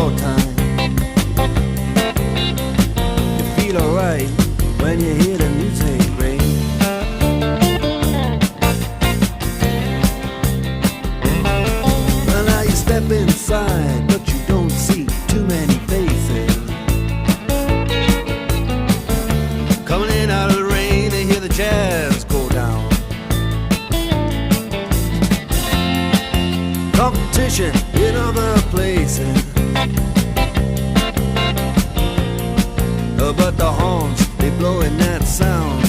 all time. You feel alright when you hear the music ring. Well, now you step inside, but you don't see too many faces. Coming in out of the rain, they hear the jazz go down. Competition in other places, but the horns, they blowing that sound.